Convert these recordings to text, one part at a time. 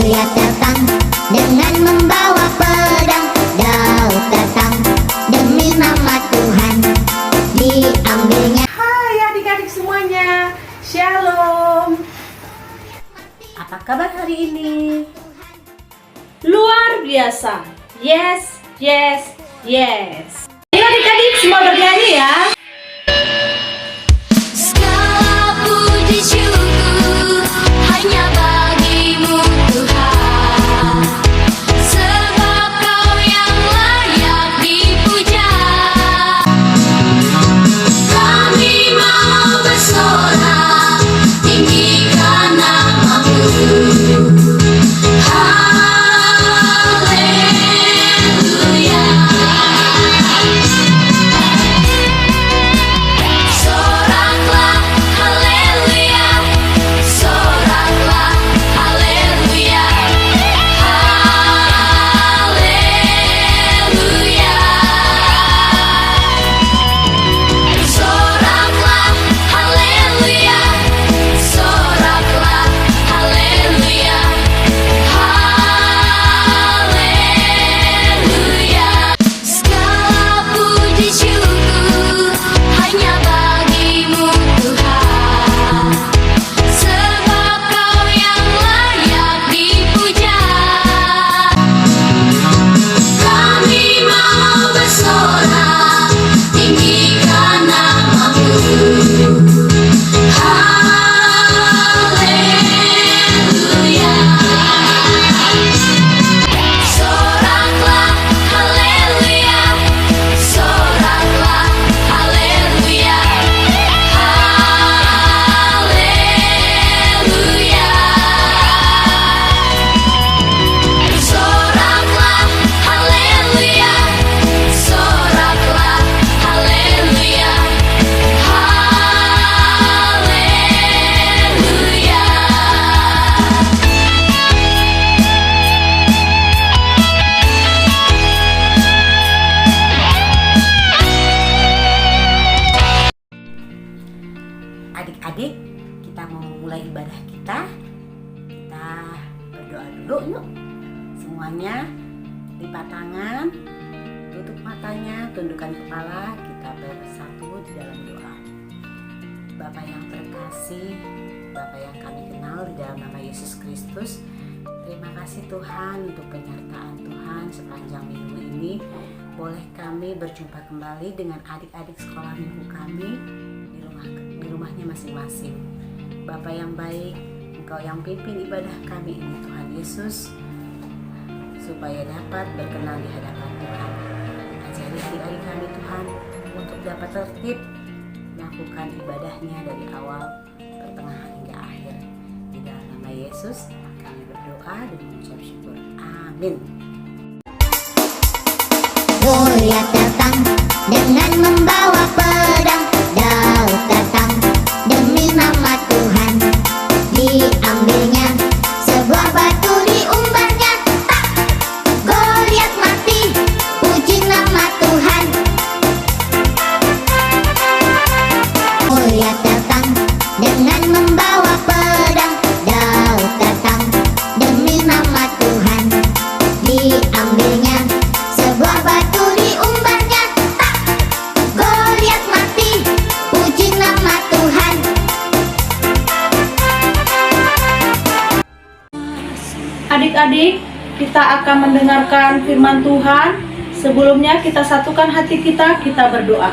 Goliat datang dengan membawa pedang. Daud datang demi nama Tuhan, diambilnya. Hai adik-adik semuanya, Shalom. Apa kabar hari ini? Luar biasa. Yes, yes, yes. Ayo adik-adik semua bernyanyi ya. Segala puji syukur hanya bagimu Tuhan, sebab Kau yang layak dipuja. Kami mau bersorak tinggikan nama-Mu. Haleluya. Soraklah haleluya, soraklah haleluya, haleluya. Soraklah haleluya, soraklah haleluya, haleluya. Segala puji syukur hanya bagimu Tuhan, sebab Kau yang layak dipuja. Kami mau bersorak tinggikan nama-Mu. Haleluya. Soraklah haleluya, soraklah haleluya, haleluya. Soraklah haleluya, soraklah haleluya, haleluya. Adik-adik, kita mau mulai ibadah kita. Kita berdoa dulu yuk. Semuanya lipat tangan, tutup matanya, tundukkan kepala, kita bersatu di dalam doa. Bapa yang terkasih, Bapa yang kami kenal di dalam nama Yesus Kristus, terima kasih Tuhan untuk penyertaan Tuhan sepanjang minggu ini. Boleh kami berjumpa kembali dengan adik-adik sekolah minggu kami di rumahnya masing-masing. Bapa yang baik, Engkau yang pimpin ibadah kami ini Tuhan Yesus, supaya dapat berkenan di hadapan Tuhan. Ajari adik-adik kami Tuhan untuk dapat tertib melakukan ibadahnya dari awal, pertengahan hingga akhir. Di dalam nama Yesus kami berdoa dan mengucap syukur. Amin. Goliat datang dengan membawa pedang. Daud datang demi nama Tuhan, diambilnya. Sebuah batu diumbarnya, tak, Goliat mati. Puji nama Tuhan. Goliat datang dengan membawa pedang. Daud datang demi nama Tuhan, diambilnya. Sebuah batu diumbarnya, tak, Goliat mati. Puji nama Tuhan. Adik-adik, kita akan mendengarkan firman Tuhan. Sebelumnya kita satukan hati kita berdoa.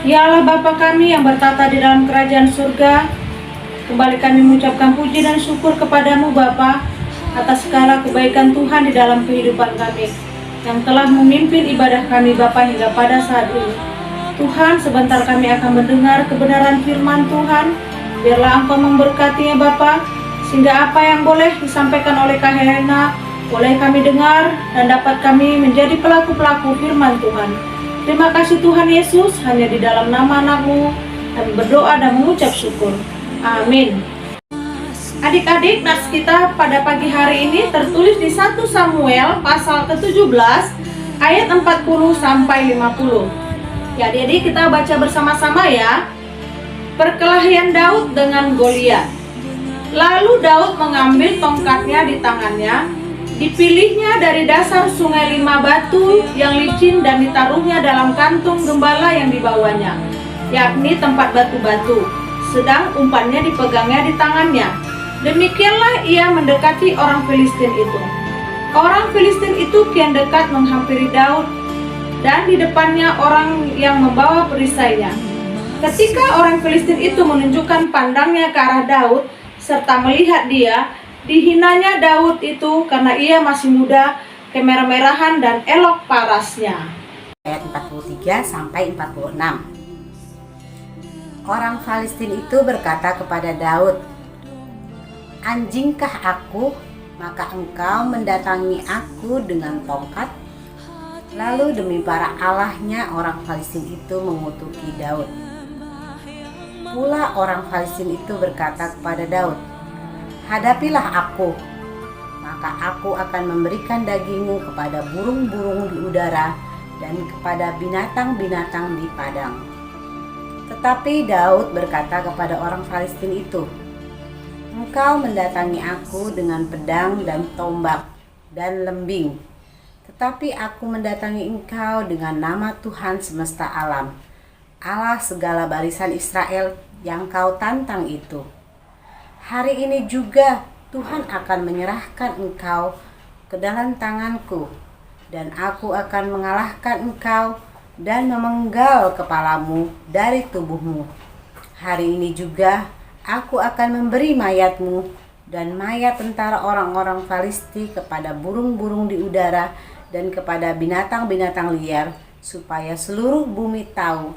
Ya Allah Bapa kami yang bertata di dalam kerajaan surga, kembali kami mengucapkan puji dan syukur kepadamu Bapa atas segala kebaikan Tuhan di dalam kehidupan kami, yang telah memimpin ibadah kami Bapa hingga pada saat ini. Tuhan, sebentar kami akan mendengar kebenaran firman Tuhan. Biarlah Engkau memberkatinya Bapa, sehingga apa yang boleh disampaikan oleh Kak Helena boleh kami dengar dan dapat kami menjadi pelaku-pelaku firman Tuhan. Terima kasih Tuhan Yesus, hanya di dalam nama anak-Mu kami berdoa dan mengucap syukur. Amin. Adik-adik, nats kita pada pagi hari ini tertulis di 1 Samuel pasal ke-17 ayat 40 sampai 50. Ya adik-adik, kita baca bersama-sama ya. Perkelahian Daud dengan Goliat. Lalu Daud mengambil tongkatnya di tangannya, dipilihnya dari dasar sungai 5 batu yang licin dan ditaruhnya dalam kantung gembala yang dibawanya, yakni tempat batu-batu, sedang umpannya dipegangnya di tangannya. Demikianlah ia mendekati orang Filistin itu. Orang Filistin itu kian dekat menghampiri Daud, dan di depannya orang yang membawa perisainya. Ketika orang Filistin itu menunjukkan pandangnya ke arah Daud, serta melihat dia, dihinanya Daud itu karena ia masih muda, kemerah-merahan dan elok parasnya. Ayat 43 sampai 46. Orang Filistin itu berkata kepada Daud, "Anjingkah aku, maka engkau mendatangi aku dengan tongkat?" Lalu demi para allahnya orang Filistin itu mengutuki Daud. Pula orang Filistin itu berkata kepada Daud, "Hadapilah aku, maka aku akan memberikan dagingmu kepada burung-burung di udara dan kepada binatang-binatang di padang." Tetapi Daud berkata kepada orang Filistin itu, "Engkau mendatangi aku dengan pedang dan tombak dan lembing, tetapi aku mendatangi engkau dengan nama Tuhan semesta alam, Allah segala barisan Israel yang kau tantang itu. Hari ini juga Tuhan akan menyerahkan engkau ke dalam tanganku, dan aku akan mengalahkan engkau dan memenggal kepalamu dari tubuhmu. Hari ini juga aku akan memberi mayatmu dan mayat tentara orang-orang Filisti kepada burung-burung di udara dan kepada binatang-binatang liar, supaya seluruh bumi tahu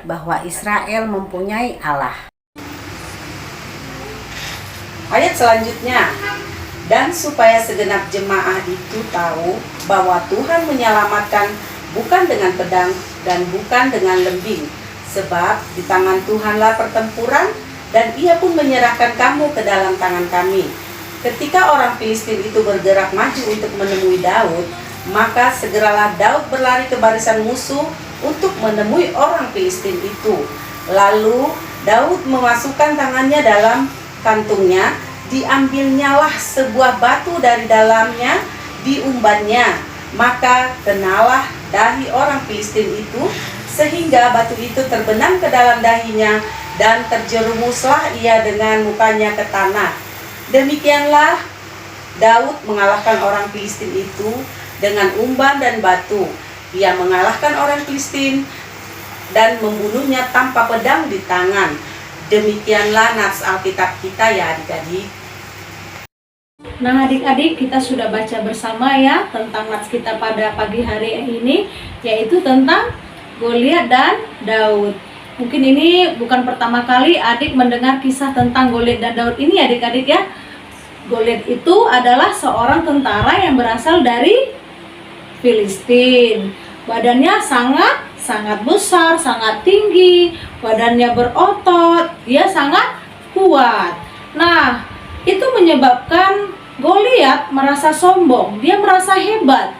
bahwa Israel mempunyai Allah." Ayat selanjutnya, "Dan supaya segenap jemaah itu tahu bahwa Tuhan menyelamatkan bukan dengan pedang dan bukan dengan lembing, sebab di tangan Tuhanlah pertempuran, dan ia pun menyerahkan kamu ke dalam tangan kami." Ketika orang Filistin itu bergerak maju untuk menemui Daud, maka segeralah Daud berlari ke barisan musuh untuk menemui orang Filistin itu. Lalu Daud memasukkan tangannya dalam kantungnya, diambilnyalah sebuah batu dari dalamnya, diumbannya, maka kenalah dahi orang Filistin itu, sehingga batu itu terbenam ke dalam dahinya, dan terjerumuslah ia dengan mukanya ke tanah. Demikianlah Daud mengalahkan orang Filistin itu dengan umban dan batu. Ia mengalahkan orang Filistin dan membunuhnya tanpa pedang di tangan. Demikianlah nats Alkitab kita ya adik-adik. Nah adik-adik, kita sudah baca bersama ya tentang nats kita pada pagi hari ini, yaitu tentang Goliat dan Daud. Mungkin ini bukan pertama kali adik mendengar kisah tentang Goliat dan Daud ini adik-adik ya. Goliat itu adalah seorang tentara yang berasal dari Filistin. Badannya sangat besar, sangat tinggi, badannya berotot, dia sangat kuat. Nah, itu menyebabkan Goliat merasa sombong, dia merasa hebat,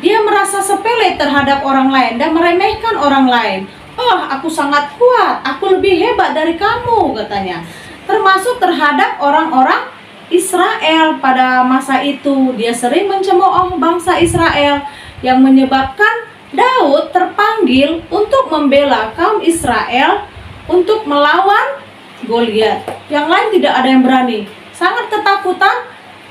dia merasa sepele terhadap orang lain dan meremehkan orang lain. "Oh, aku sangat kuat, aku lebih hebat dari kamu," katanya. Termasuk terhadap orang-orang Israel pada masa itu. Dia sering mencemooh bangsa Israel, yang menyebabkan Daud terpanggil untuk membela kaum Israel untuk melawan Goliat. Yang lain tidak ada yang berani, sangat ketakutan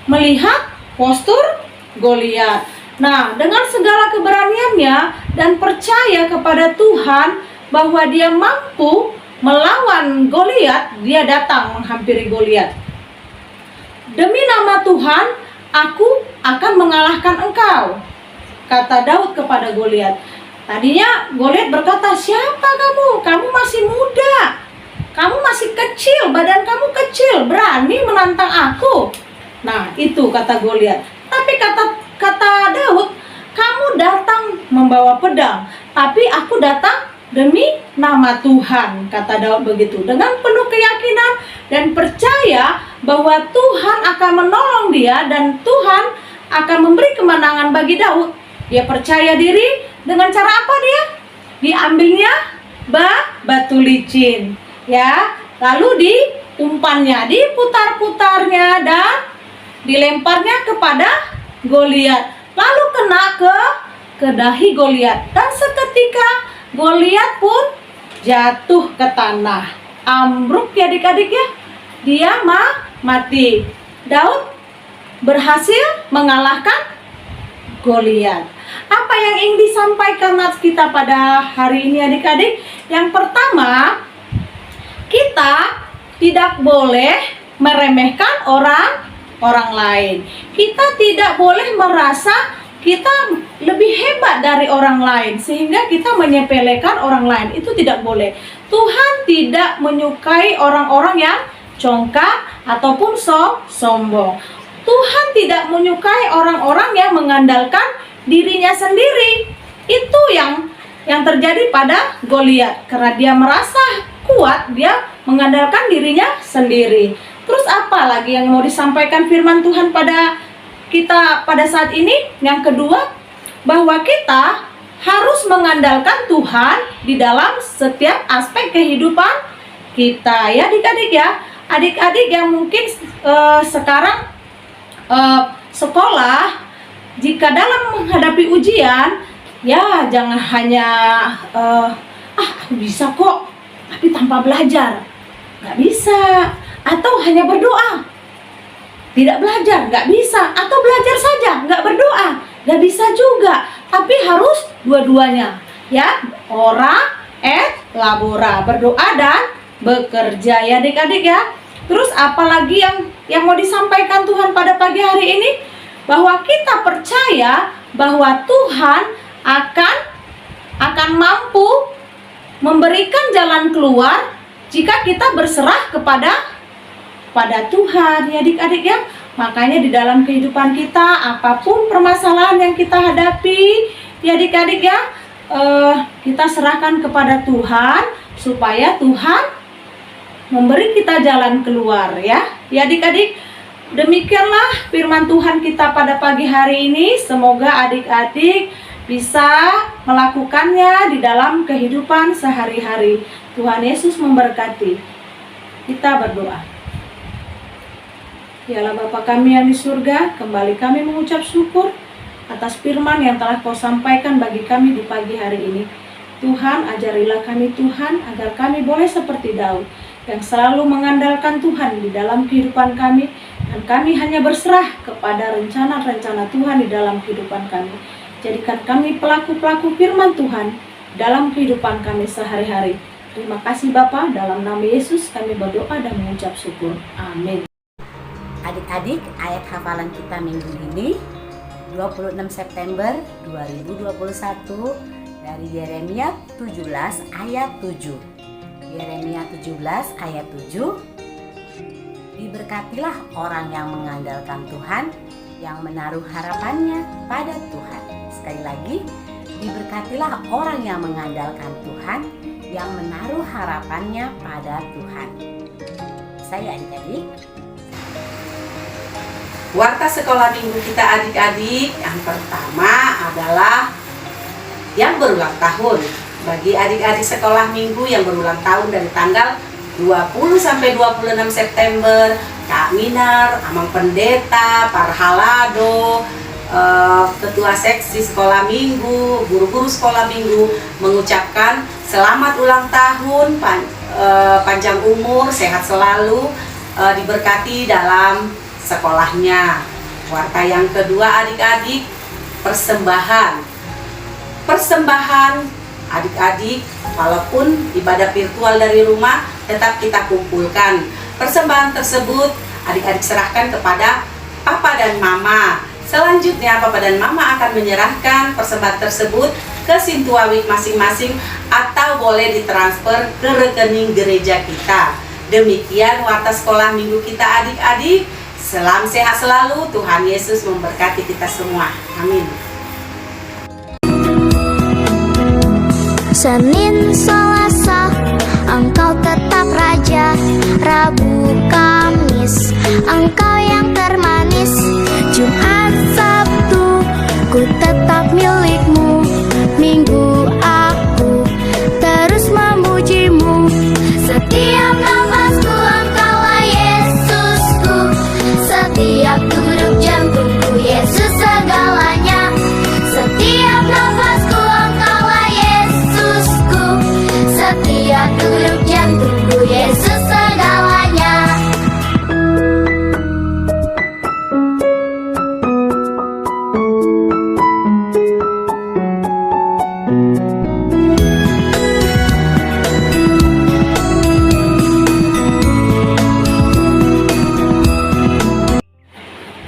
melihat postur Goliat. Nah, dengan segala keberaniannya dan percaya kepada Tuhan bahwa dia mampu melawan Goliat, dia datang menghampiri Goliat. "Demi nama Tuhan, aku akan mengalahkan engkau," kata Daud kepada Goliat. Tadinya Goliat berkata, "Siapa kamu? Kamu masih muda. Kamu masih kecil, badan kamu kecil, berani menantang aku." Nah, itu kata Goliat. Tapi kata Daud, "Kamu datang membawa pedang, tapi aku datang demi nama Tuhan," kata Daud begitu. Dengan penuh keyakinan dan percaya bahwa Tuhan akan menolong dia dan Tuhan akan memberi kemenangan bagi Daud. Dia percaya diri. Dengan cara apa dia? Diambilnya batu licin, ya. Lalu umpannya, diputar-putarnya dan dilemparnya kepada Goliat. Lalu kena ke dahi Goliat dan seketika Goliat pun jatuh ke tanah. Ambruk ya adik-adik ya. Dia mati. Daud berhasil mengalahkan Goliat. Apa yang ingin disampaikan kita pada hari ini adik-adik? Yang pertama, kita tidak boleh meremehkan orang lain. Kita tidak boleh merasa kita lebih hebat dari orang lain sehingga kita menyepelekan orang lain. Itu tidak boleh. Tuhan tidak menyukai orang-orang yang congkak ataupun sombong. Tuhan tidak menyukai orang-orang yang mengandalkan dirinya sendiri. Itu yang terjadi pada Goliat. Karena dia merasa kuat, dia mengandalkan dirinya sendiri. Terus apa lagi yang mau disampaikan firman Tuhan pada kita pada saat ini? Yang kedua, bahwa kita harus mengandalkan Tuhan di dalam setiap aspek kehidupan kita. Ya adik-adik ya. Adik-adik yang mungkin sekarang sekolah, jika dalam menghadapi ujian, ya jangan hanya aku bisa kok, tapi tanpa belajar, nggak bisa. Atau hanya berdoa, tidak belajar, nggak bisa. Atau belajar saja, nggak berdoa, nggak bisa juga. Tapi harus dua-duanya, ya. Ora et labora, berdoa dan bekerja ya adik-adik ya. Terus apalagi yang mau disampaikan Tuhan pada pagi hari ini? Bahwa kita percaya bahwa Tuhan akan mampu memberikan jalan keluar jika kita berserah kepada Tuhan ya adik-adik ya. Makanya di dalam kehidupan kita, apapun permasalahan yang kita hadapi ya adik-adik ya, kita serahkan kepada Tuhan supaya Tuhan memberi kita jalan keluar ya. Ya adik-adik, demikianlah firman Tuhan kita pada pagi hari ini. Semoga adik-adik bisa melakukannya di dalam kehidupan sehari-hari. Tuhan Yesus memberkati. Kita berdoa. Dialah Bapa kami yang di surga, kembali kami mengucap syukur atas firman yang telah Kau sampaikan bagi kami di pagi hari ini. Tuhan, ajarilah kami Tuhan, agar kami boleh seperti Daud, yang selalu mengandalkan Tuhan di dalam kehidupan kami, dan kami hanya berserah kepada rencana-rencana Tuhan di dalam kehidupan kami. Jadikan kami pelaku-pelaku firman Tuhan dalam kehidupan kami sehari-hari. Terima kasih Bapa, dalam nama Yesus kami berdoa dan mengucap syukur. Amin. Adik-adik, ayat hafalan kita minggu ini 26 September 2021 dari Yeremia 17 ayat 7. Yeremia 17 ayat 7. Diberkatilah orang yang mengandalkan Tuhan, yang menaruh harapannya pada Tuhan. Sekali lagi, diberkatilah orang yang mengandalkan Tuhan, yang menaruh harapannya pada Tuhan. Saya adik-adik. Warta sekolah minggu kita adik-adik, yang pertama adalah yang berulang tahun. Bagi adik-adik sekolah minggu yang berulang tahun dari tanggal 20 sampai 26 September, Kak Minar, Amang Pendeta, Parhalado, Ketua Seksi Sekolah Minggu, guru-guru sekolah minggu mengucapkan selamat ulang tahun, panjang umur, sehat selalu, diberkati dalam sekolahnya. Warta yang kedua adik-adik, persembahan adik-adik, walaupun ibadah virtual dari rumah, tetap kita kumpulkan. Persembahan tersebut adik-adik serahkan kepada Papa dan Mama. Selanjutnya Papa dan Mama akan menyerahkan persembahan tersebut ke Sintuawik masing-masing, atau boleh ditransfer ke rekening gereja kita. Demikian warta sekolah minggu kita adik-adik. Salam sehat selalu, Tuhan Yesus memberkati kita semua. Amin. Senin, Selasa, Engkau tetap Raja. Rabu, Kamis, Engkau yang termanis. Jumat, Sabtu, ku tetap milikmu. Minggu, aku terus memujimu. Setiap nafasku Engkau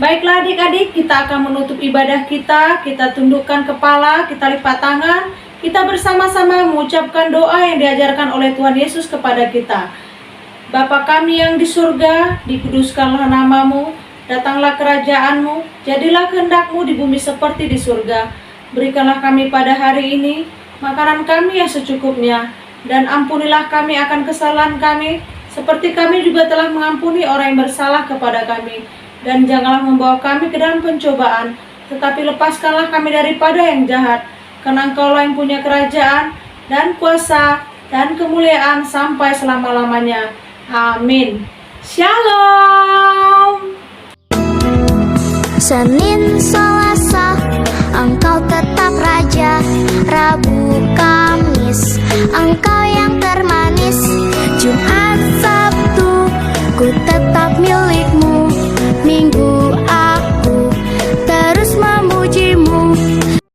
Baiklah adik-adik, kita akan menutup ibadah kita tundukkan kepala, kita lipat tangan, kita bersama-sama mengucapkan doa yang diajarkan oleh Tuhan Yesus kepada kita. Bapa kami yang di surga, dikuduskanlah namamu, datanglah kerajaanmu, jadilah kehendak-mu di bumi seperti di surga. Berikanlah kami pada hari ini makanan kami yang secukupnya, dan ampunilah kami akan kesalahan kami, seperti kami juga telah mengampuni orang yang bersalah kepada kami. Dan janganlah membawa kami ke dalam pencobaan, tetapi lepaskanlah kami daripada yang jahat. Karena Engkaulah yang punya kerajaan, dan kuasa, dan kemuliaan sampai selama-lamanya. Amin. Shalom. Senin, Selasa, Engkau tetap Raja. Rabu, Kamis, Engkau yang